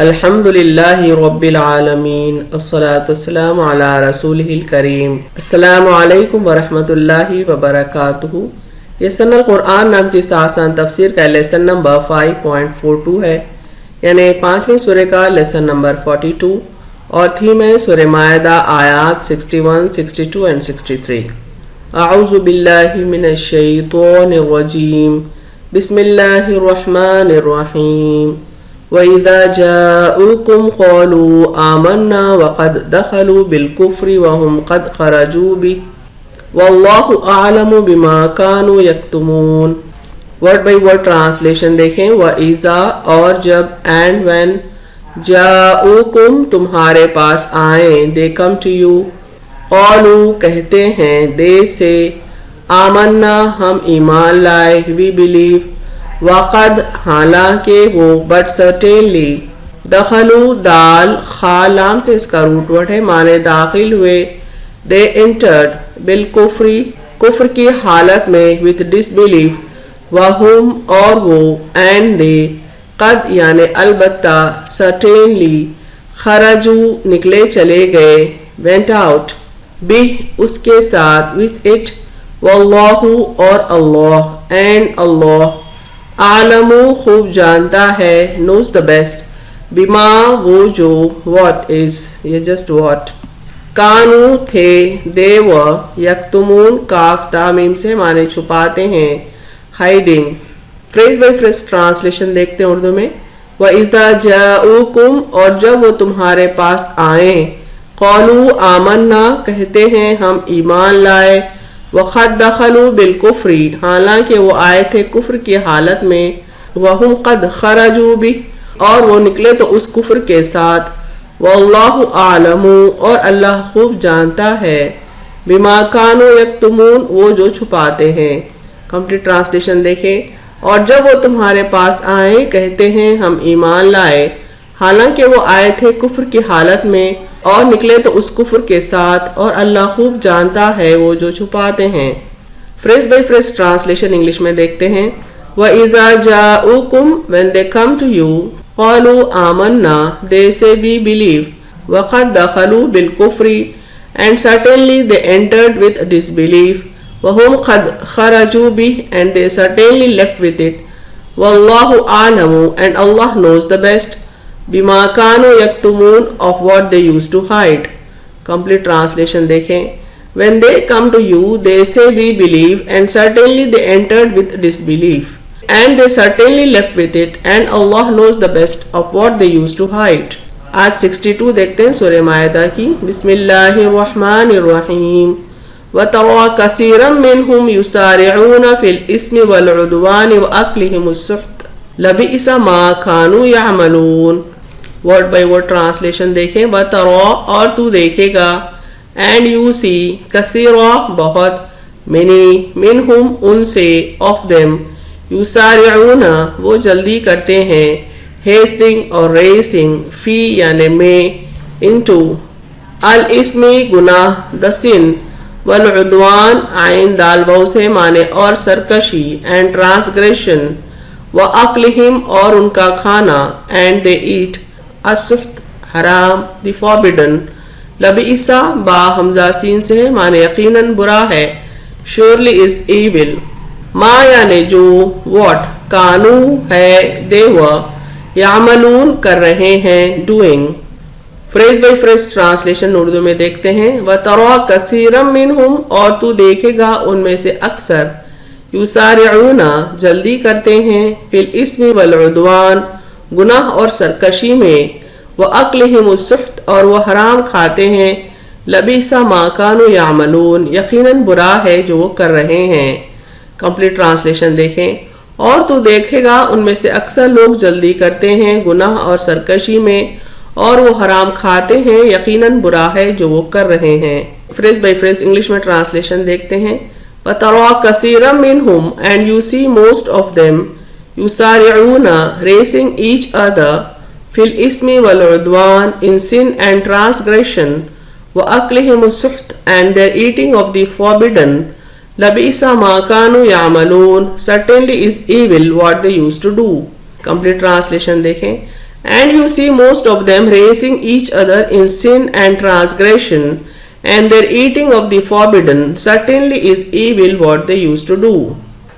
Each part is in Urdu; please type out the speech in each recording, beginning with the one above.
الحمدللہ رب العالمین والصلاة والسلام علی رسولہ الکریم۔ السلام علیکم ورحمۃ اللہ وبرکاتہ۔ یسن القرآن نام کی آسان تفسیر کا لیسن نمبر 5.42 ہے، یعنی 5ویں سورہ کا لیسن نمبر 42، اور تھیم ہے سورہ مائدہ آیات 61، 62 and 63۔ اعوذ باللہ من الشیطان الرجیم، بسم اللہ الرحمن الرحیم۔ وَإِذَا جَاءُوكُمْ قَالُوا آمَنَّا وَقَدْ دَخَلُوا بِالْكُفْرِ وَهُمْ قَدْ خَرَجُوا بِهِ وَاللَّهُ أَعْلَمُ بِمَا كَانُوا يَكْتُمُونَ۔ ورڈ بائی ورڈ ٹرانسلیشن دیکھیں۔ وَإِذَا اور جب، اینڈ وین، جَاءُوكُمْ تمہارے پاس آئیں، they come to you، قَالُوا کہتے ہیں، they say، آمَنَّا ہم ایمان لائے، we believe، وقد حالانکہ وہ، بٹ سرٹینلی، دخلو دال خا لام سے اس کا روٹ ورڈ ہے، معنی داخل ہوئے، they entered بالکفری کفر کی حالت میں، with disbelief، وہم اور وہ، and they، قد یعنی البتہ، certainly، خرجو نکلے چلے گئے، went out، بہ اس کے ساتھ، with it، واللہ اور اللہ، and اللہ، عالم خوب جانتا ہے، knows the best، بما وہ جو، what is یہ just what، کانو تھے، they were، یکتمون کاف تامیم سے معنی چھپاتے ہیں، hiding۔ Phrase by phrase translation دیکھتے ہیں اردو میں۔ وَإِذَا جَاءُوكُمْ اور جب وہ تمہارے پاس آئیں، قَالُوا آمَنَّا کہتے ہیں ہم ایمان لائے، وَقَدْ دَخَلُوا بِالْكُفْرِ حالانکہ وہ آئے تھے کفر کی حالت میں، وَهُمْ قَدْ خَرَجُوا بِهِ اور وہ نکلے تو اس کفر کے ساتھ، وَاللَّهُ أَعْلَمُ اور اللہ خوب جانتا ہے، بِمَا كَانُوا يَكْتُمُونَ وہ جو چھپاتے ہیں۔ کمپلیٹ ٹرانسلیشن دیکھیں۔ اور جب وہ تمہارے پاس آئیں کہتے ہیں ہم ایمان لائے، حالانکہ وہ آئے تھے کفر کی حالت میں اور نکلے تو اس کفر کے ساتھ، اور اللہ خوب جانتا ہے وہ جو چھپاتے ہیں۔ Phrase by phrase translation English میں دیکھتے ہیں۔ وَإِذَا جَاءُوكُمْ when they come to you، قَالُوا آمَنَّا they say we believe، وَقَدْ دَخَلُوا بِالْكُفْرِ and certainly they entered with disbelief، وَهُمْ قَدْ خَرَجُوا بِهِ and they certainly left with it، وَاللَّهُ أَعْلَمُ and Allah knows the best، بِمَا كَانُوا يَكْتُمُونَ of what they used to hide۔ Complete translation دیکھیں۔ When they come to you they say we believe and certainly they entered with disbelief and they certainly left with it and Allah knows the best of what they used to hide۔ آج 62 دیکھتے ہیں سورہ مائدہ کی۔ بسم اللہ الرحمن الرحیم۔ وَتَرَى كَثِيرًا مِّنْهُمْ يُسَارِعُونَ فِي الْإِثْمِ وَالْعُدْوَانِ وَأَكْلِهِمُ السُّحْتَ لَبِئْسَ مَا كَانُوا يَعْمَلُونَ۔ ورڈ بائی ورڈ ٹرانسلیشن دیکھیں۔ وَتَرَى اور تو دیکھے گا، اینڈ یو سی، کثیرا بہت، منی منہم ان سے، آف دیم، یسارعون وہ جلدی کرتے ہیں، ہیسٹنگ اور ریسنگ، فی یعنی میں، انٹو، الاسم گناہ، دسن، والعدوان عین دال واو سے معنی اور سرکشی، اینڈ ٹرانسگریشن، وَأَكْلِهِمْ اور ان کا کھانا، اینڈ دے ایٹ، السحت حرام، دی فوربڈن، لبئسا با حمزہ سین سے معنی یقیناً برا ہے، surely is evil، ما یعنی جو، what، کانو ہے، they were، یعملون کر رہے ہیں، doing۔ Phrase by phrase translation Urdu میں دیکھتے ہیں۔ وَتَرَى كَثِيرًا مِّنْهُمْ اور تو دیکھے گا ان میں سے اکثر، یسارعون جلدی کرتے ہیں، فی الاسم والعدوان گناہ اور سرکشی میں، وَأَكْلِهِمُ السُّحْتَ اور وہ حرام کھاتے ہیں، لَبِئْسَ مَا كَانُوا يَعْمَلُونَ یقیناً برا ہے جو وہ کر رہے ہیں۔ کمپلیٹ ٹرانسلیشن دیکھیں۔ اور تو دیکھے گا ان میں سے اکثر لوگ جلدی کرتے ہیں گناہ اور سرکشی میں، اور وہ حرام کھاتے ہیں، یقیناً برا ہے جو وہ کر رہے ہیں۔ فریز بائی فریز انگلش میں ٹرانسلیشن دیکھتے ہیں۔ وَتَرَى كَثِيرًا مِّنْهُمْ and you see most of them، يُسَارِعُونَ racing each other، فِي الْإِثْمِ وَالْعُدْوَانِ in sin and transgression، وَأَكْلِهِمُ السُّحْتَ and their eating of the forbidden، لَبِئْسَ مَا كَانُوا يَعْمَلُونَ certainly is evil what they used to do۔ Complete translation دیکھیں۔ And you see most of them racing each other in sin and transgression, and their eating of the forbidden certainly is evil what they used to do.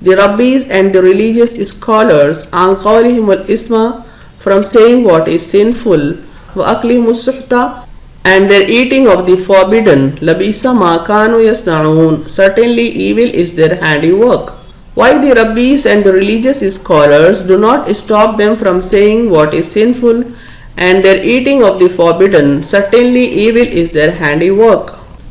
the rabbis and the religious scholars, an qawlihimul isma from saying what is sinful, wa aklihimus suhta and their eating of the forbidden, labisa ma kanu yasna'un certainly evil is their handiwork. Why the rabbis and the religious scholars do not stop them from saying what is sinful and their eating of the forbidden, certainly evil is their handiwork.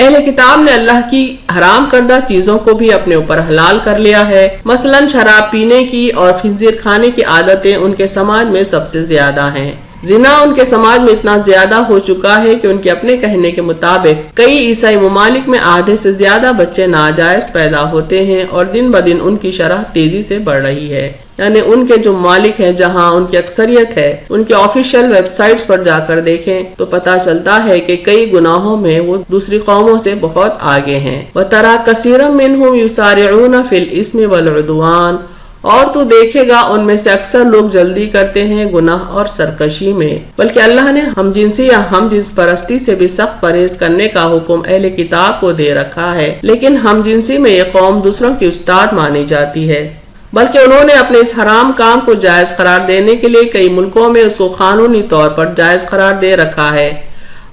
اہل کتاب نے اللہ کی حرام کردہ چیزوں کو بھی اپنے اوپر حلال کر لیا ہے۔ مثلاً شراب پینے کی اور خنزیر کھانے کی عادتیں ان کے سماج میں سب سے زیادہ ہیں۔ زنا ان کے سماج میں اتنا زیادہ ہو چکا ہے کہ ان کے اپنے کہنے کے مطابق کئی عیسائی ممالک میں آدھے سے زیادہ بچے ناجائز پیدا ہوتے ہیں اور دن بدن ان کی شرح تیزی سے بڑھ رہی ہے۔ یعنی ان کے جو ممالک ہیں جہاں ان کی اکثریت ہے، ان کے آفیشیل ویب سائٹس پر جا کر دیکھیں تو پتہ چلتا ہے کہ کئی گناہوں میں وہ دوسری قوموں سے بہت آگے ہیں۔ وَتَرَى كَثِيرًا مِّنْهُمْ يُسَارِعُونَ فِي الْإِثْمِ وَالْعُدْوَانِ، اور تو دیکھے گا ان میں سے اکثر لوگ جلدی کرتے ہیں گناہ اور سرکشی میں، بلکہ اللہ نے ہم جنسی یا ہم جنس پرستی سے بھی سخت پرہیز کرنے کا حکم اہل کتاب کو دے رکھا ہے، لیکن ہم جنسی میں یہ قوم دوسروں کی استاد مانی جاتی ہے، بلکہ انہوں نے اپنے اس حرام کام کو جائز قرار دینے کے لیے کئی ملکوں میں اس کو قانونی طور پر جائز قرار دے رکھا ہے۔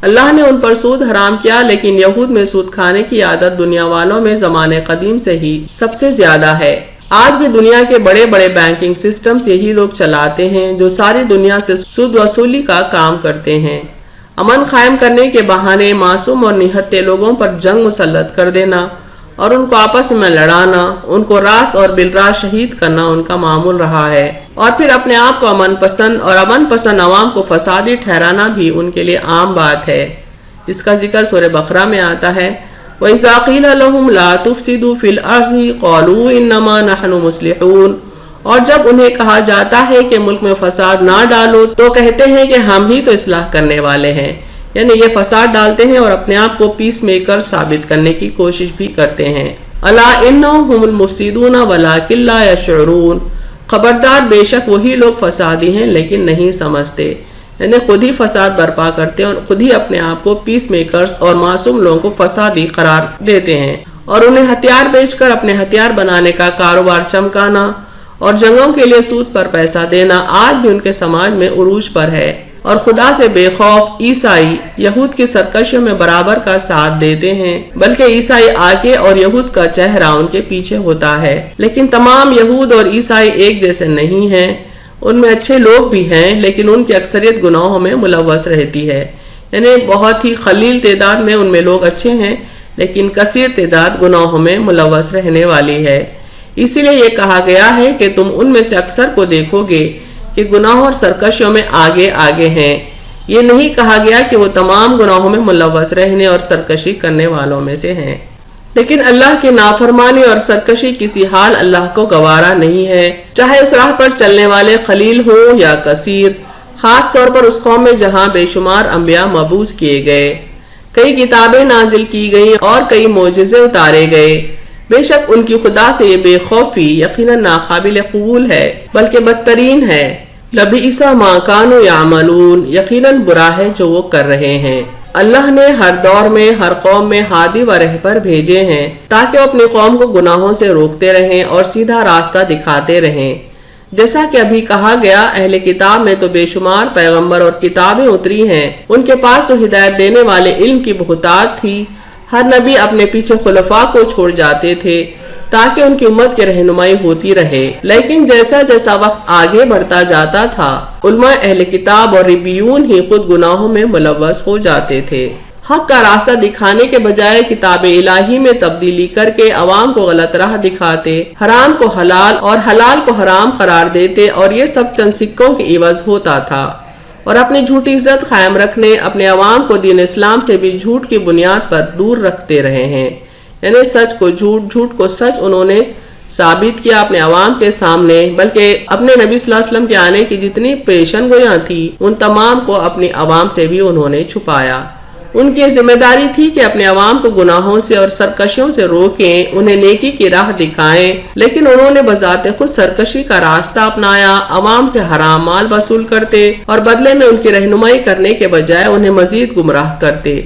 اللہ نے ان پر سود حرام کیا، لیکن یہود میں سود کھانے کی عادت دنیا والوں میں زمانے قدیم سے ہی سب سے زیادہ ہے۔ آج بھی دنیا کے بڑے بڑے بینکنگ سسٹمز یہی لوگ چلاتے ہیں جو ساری دنیا سے سود وصولی کا کام کرتے ہیں۔ امن قائم کرنے کے بہانے معصوم اور نہتے لوگوں پر جنگ مسلط کر دینا اور ان کو آپس میں لڑانا، ان کو راست اور بالراست شہید کرنا ان کا معمول رہا ہے، اور پھر اپنے آپ کو امن پسند اور امن پسند عوام کو فسادی ٹھہرانا بھی ان کے لیے عام بات ہے۔ اس کا ذکر سورہ بقرہ میں آتا ہے، وَإِذَا قِيلَ لَهُمْ لَا تُفْسِدُوا فِي الْأَرْضِ قَالُوا إِنَّمَا نَحْنُ مُصْلِحُونَ، اور جب انہیں کہا جاتا ہے کہ ملک میں فساد نہ ڈالو تو کہتے ہیں کہ ہم ہی تو اصلاح کرنے والے ہیں، یعنی یہ فساد ڈالتے ہیں اور اپنے آپ کو پیس میکر ثابت کرنے کی کوشش بھی کرتے ہیں۔ أَلَا إِنَّهُمْ هُمُ الْمُفْسِدُونَ وَلَٰكِن لَّا يَشْعُرُونَ، خبردار بے شک وہی لوگ فسادی ہیں لیکن نہیں سمجھتے، یعنی خود ہی فساد برپا کرتے ہیں اور خود ہی اپنے آپ کو پیس میکرز اور معصوم لوگوں کو فسادی قرار دیتے ہیں، اور انہیں ہتھیار بیچ کر اپنے ہتھیار بنانے کا کاروبار چمکانا اور جنگوں کے لیے سود پر پیسہ دینا آج بھی ان کے سماج میں عروج پر ہے، اور خدا سے بے خوف عیسائی یہود کی سرکشیوں میں برابر کا ساتھ دیتے ہیں، بلکہ عیسائی آگے اور یہود کا چہرہ ان کے پیچھے ہوتا ہے۔ لیکن تمام یہود اور عیسائی ایک جیسے نہیں ہیں، ان میں اچھے لوگ بھی ہیں لیکن ان کی اکثریت گناہوں میں ملوث رہتی ہے، یعنی بہت ہی قلیل تعداد میں ان میں لوگ اچھے ہیں لیکن کثیر تعداد گناہوں میں ملوث رہنے والی ہے۔ اسی لیے یہ کہا گیا ہے کہ تم ان میں سے اکثر کو دیکھو گے کہ گناہوں اور سرکشیوں میں آگے آگے ہیں، یہ نہیں کہا گیا کہ وہ تمام گناہوں میں ملوث رہنے اور سرکشی کرنے والوں میں سے ہیں، لیکن اللہ کی نافرمانی اور سرکشی کسی حال اللہ کو گوارا نہیں ہے، چاہے اس راہ پر چلنے والے قلیل ہوں یا کثیر، خاص طور پر اس قوم میں جہاں بے شمار انبیاء مبعوث کیے گئے، کئی کتابیں نازل کی گئیں اور کئی معجزے اتارے گئے۔ بے شک ان کی خدا سے یہ بے خوفی یقیناً ناقابل قبول ہے بلکہ بدترین ہے۔ لبئس ما کانوا یعملون، یقیناً برا ہے جو وہ کر رہے ہیں۔ اللہ نے ہر دور میں ہر قوم میں ہادی و رہبر بھیجے ہیں تاکہ وہ اپنی قوم کو گناہوں سے روکتے رہیں اور سیدھا راستہ دکھاتے رہیں۔ جیسا کہ ابھی کہا گیا، اہل کتاب میں تو بے شمار پیغمبر اور کتابیں اتری ہیں، ان کے پاس تو ہدایت دینے والے علم کی بہتات تھی، ہر نبی اپنے پیچھے خلفاء کو چھوڑ جاتے تھے تاکہ ان کی امت کی رہنمائی ہوتی رہے، لیکن جیسا جیسا وقت آگے بڑھتا جاتا تھا علماء اہل کتاب اور ربیون ہی خود گناہوں میں ملوث ہو جاتے تھے، حق کا راستہ دکھانے کے بجائے کتاب الہی میں تبدیلی کر کے عوام کو غلط راہ دکھاتے، حرام کو حلال اور حلال کو حرام قرار دیتے، اور یہ سب چند سکوں کے عوض ہوتا تھا، اور اپنی جھوٹی عزت قائم رکھنے اپنے عوام کو دین اسلام سے بھی جھوٹ کی بنیاد پر دور رکھتے رہے ہیں، یعنی سچ کو جھوٹ، جھوٹ کو سچ انہوں نے ثابت کیا اپنے عوام کے سامنے، بلکہ اپنے نبی صلی اللہ علیہ وسلم کے آنے کی جتنی پیشن گویاں تھی ان تمام کو اپنی عوام سے بھی انہوں نے چھپایا۔ ان کی ذمہ داری تھی کہ اپنے عوام کو گناہوں سے اور سرکشیوں سے روکیں، انہیں نیکی کی راہ دکھائیں، لیکن انہوں نے بذات خود سرکشی کا راستہ اپنایا، عوام سے حرام مال وصول کرتے اور بدلے میں ان کی رہنمائی کرنے کے بجائے انہیں مزید گمراہ کرتے۔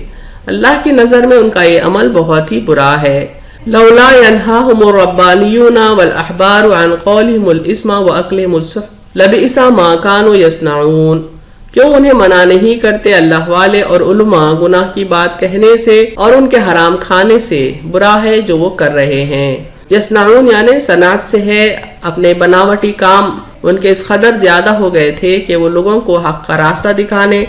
اللہ کی نظر میں ان کا یہ عمل بہت ہی برا ہے۔ لولا ينهاهم الربانيون والاحبار عن قولهم الاسم واكلهم السحت لبئس ما كانوا يصنعون، کیوں انہیں منع نہیں کرتے اللہ والے اور علماء گناہ کی بات کہنے سے اور ان کے حرام کھانے سے، برا ہے جو وہ کر رہے ہیں۔ یصنعون یعنی صنعت سے ہے، اپنے بناوٹی کام ان کے اس قدر زیادہ ہو گئے تھے کہ وہ لوگوں کو حق کا راستہ دکھانے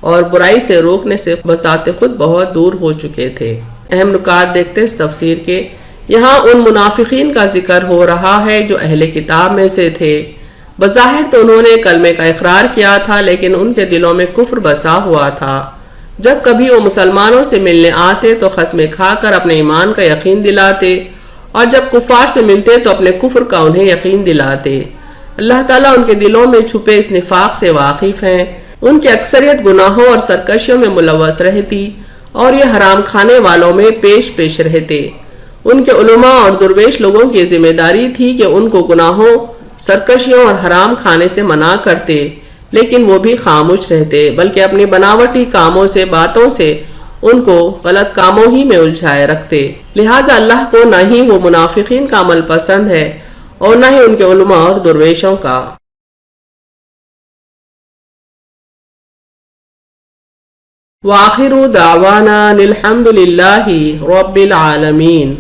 اور برائی سے روکنے سے بذات خود بہت دور ہو چکے تھے۔ اہم نکات دیکھتے اس تفسیر کے۔ یہاں ان منافقین کا ذکر ہو رہا ہے جو اہل کتاب میں سے تھے۔ بظاہر تو انہوں نے کلمے کا اقرار کیا تھا، لیکن ان کے دلوں میں کفر بسا ہوا تھا۔ جب کبھی وہ مسلمانوں سے ملنے آتے تو قسمیں کھا کر اپنے ایمان کا یقین دلاتے، اور جب کفار سے ملتے تو اپنے کفر کا انہیں یقین دلاتے۔ اللہ تعالیٰ ان کے دلوں میں چھپے اس نفاق سے واقف ہیں۔ ان کی اکثریت گناہوں اور سرکشیوں میں ملوث رہتی اور یہ حرام کھانے والوں میں پیش رہتے۔ ان کے علماء اور درویش لوگوں کی ذمہ داری تھی کہ ان کو گناہوں، سرکشیوں اور حرام کھانے سے منع کرتے، لیکن وہ بھی خاموش رہتے، بلکہ اپنی بناوٹی کاموں سے، باتوں سے ان کو غلط کاموں ہی میں الجھائے رکھتے۔ لہٰذا اللہ کو نہ ہی وہ منافقین کا عمل پسند ہے اور نہ ہی ان کے علماء اور درویشوں کا۔ وآخر دعوانا الحمد للہ رب العالمین۔